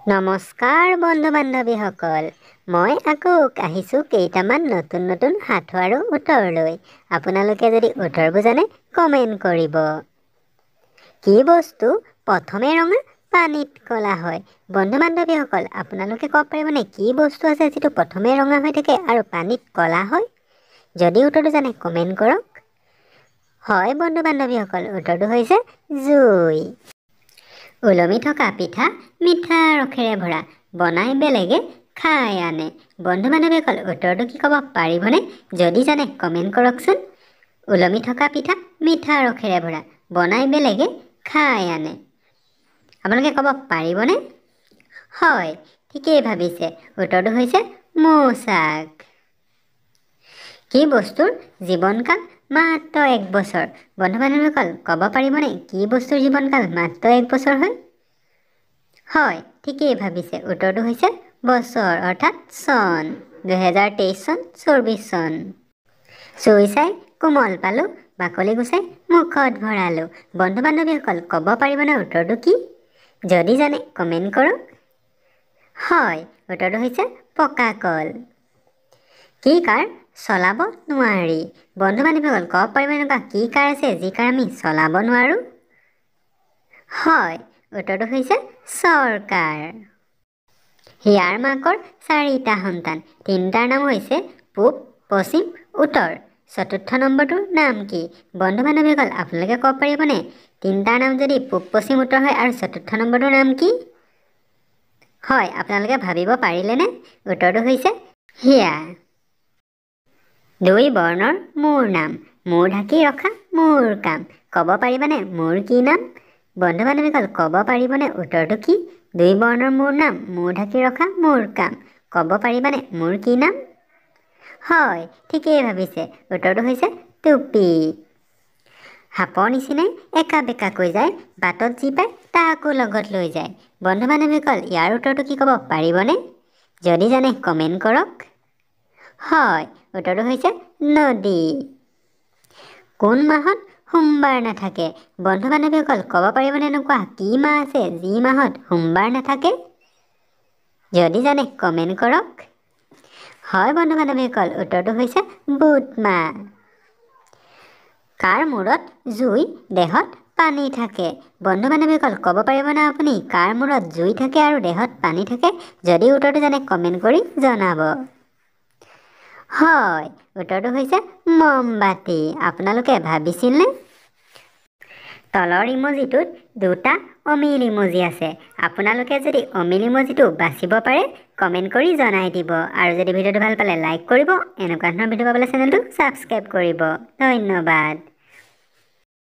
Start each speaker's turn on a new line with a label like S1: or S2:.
S1: নমস্কাৰ বন্ধু বান্ধৱীসকল, মই আকৌ আহিছোঁ কেইটামান নতুন সাধু আৰু উত্তৰ লৈ। আপোনালোকে যদি উত্তৰবোৰ জানে কমেণ্ট কৰিব। কি বস্তু প্ৰথমে ৰঙা পানীত ক'লা হয়? বন্ধু বান্ধৱীসকল, আপোনালোকে ক'ব পাৰিবনে কি বস্তু আছে যিটো প্ৰথমে ৰঙা হৈ থাকে আৰু পানীত ক'লা হয়? যদি উত্তৰটো জানে কমেণ্ট কৰক। হয় বন্ধু বান্ধৱীসকল, উত্তৰটো হৈছে জুই। ওলমি থকা পিঠা মিঠা ৰসেৰে ভৰা, বনাই বেলেগে খাই আনে। বন্ধু বান্ধৱীসকল, উত্তৰটো কি ক'ব পাৰিবনে? যদি জানে কমেণ্ট কৰকচোন। ওলমি থকা পিঠা মিঠা ৰসেৰে ভৰা, বনাই বেলেগে খাই আনে। আপোনালোকে ক'ব পাৰিবনে? হয়, ঠিকেই ভাবিছে। উত্তৰটো হৈছে মৌচাক। কি বস্তুৰ জীৱনকাল মাত্ৰ 1 বছৰ? বন্ধু বান্ধৱীসকল, ক'ব পাৰিবনে কি বস্তুৰ জীৱনকাল মাত্ৰ 1 বছৰ হয়? হয়, ঠিকেই ভাবিছে। উত্তৰটো হৈছে বছৰ, অৰ্থাৎ চন। 2023 চন, 24 চন। চুই চাই কোমল পালোঁ, বাকলি গুচাই মুখত ভৰালোঁ। বন্ধু বান্ধৱীসকল, ক'ব পাৰিবনে উত্তৰটো কি? যদি জানে কমেণ্ট কৰক। হয়, উত্তৰটো হৈছে পকা কল। কি কাৰ চলাব নোৱাৰি? বন্ধু বান্ধৱীসকল, ক'ব পাৰিব এনেকুৱা কি কাৰ আছে যি কাৰ আমি চলাব নোৱাৰোঁ? হয়, উত্তৰটো হৈছে চৰকাৰ। হিয়াৰ মাকৰ 4টা সন্তান, 3টাৰ নাম হৈছে পূব, পশ্চিম, উত্তৰ। চতুৰ্থ নম্বৰটোৰ নাম কি? বন্ধু বান্ধৱীসকল, আপোনালোকে ক'ব পাৰিবনে 3টাৰ নাম যদি পূব, পশ্চিম, উত্তৰ হয় আৰু চতুৰ্থ নম্বৰটোৰ নাম কি? হয়, আপোনালোকে ভাবিব পাৰিলেনে? উত্তৰটো হৈছে হিয়া। 2 বৰ্ণৰ মোৰ নাম, মূৰ ঢাকি ৰখা মোৰ কাম। ক'ব পাৰিবনে মোৰ কি নাম? বন্ধু বান্ধৱীসকল, ক'ব পাৰিবনে উত্তৰটো কি? 2 বৰ্ণৰ মোৰ নাম, মূৰ ঢাকি ৰখা মোৰ কাম। ক'ব পাৰিবনে মোৰ কি নাম? হয়, ঠিকেই ভাবিছে। উত্তৰটো হৈছে টুপি। সাপৰ নিচিনাই একা বেকাকৈ যায়, বাটত যি পায় তাকো লগত লৈ যায়। বন্ধু বান্ধৱীসকল, ইয়াৰ উত্তৰটো কি ক'ব পাৰিবনে? যদি জানে কমেণ্ট কৰক। হয়, উত্তৰটো হৈছে নদী। কোন মাহত সোমবাৰ নাথাকে? বন্ধু বান্ধৱীসকল, ক'ব পাৰিবনে এনেকুৱা কি মাহ আছে যি মাহত সোমবাৰ নাথাকে? যদি জানে কমেণ্ট কৰক। হয় বন্ধু বান্ধৱীসকল, উত্তৰটো হৈছে বুধ মাহ। কাৰ মূৰত জুই, দেহত পানী থাকে? বন্ধু বান্ধৱীসকল, ক'ব পাৰিবনে আপুনি কাৰ মূৰত জুই থাকে আৰু দেহত পানী থাকে? যদি উত্তৰটো জানে কমেণ্ট কৰি জনাব। হয়, উত্তৰটো হৈছে মমবাতি। আপোনালোকে ভাবিছিলনে? তলৰ ইমজিটোত 2টা অমিল ইমজি আছে। আপোনালোকে যদি অমিল ইমজিটো বাচিব পাৰে কমেণ্ট কৰি জনাই দিব। আৰু যদি ভিডিঅ'টো ভাল পালে লাইক কৰিব। এনেকুৱা ধৰণৰ ভিডিঅ' পাবলৈ চেনেলটো ছাবস্ক্ৰাইব কৰিব। ধন্যবাদ।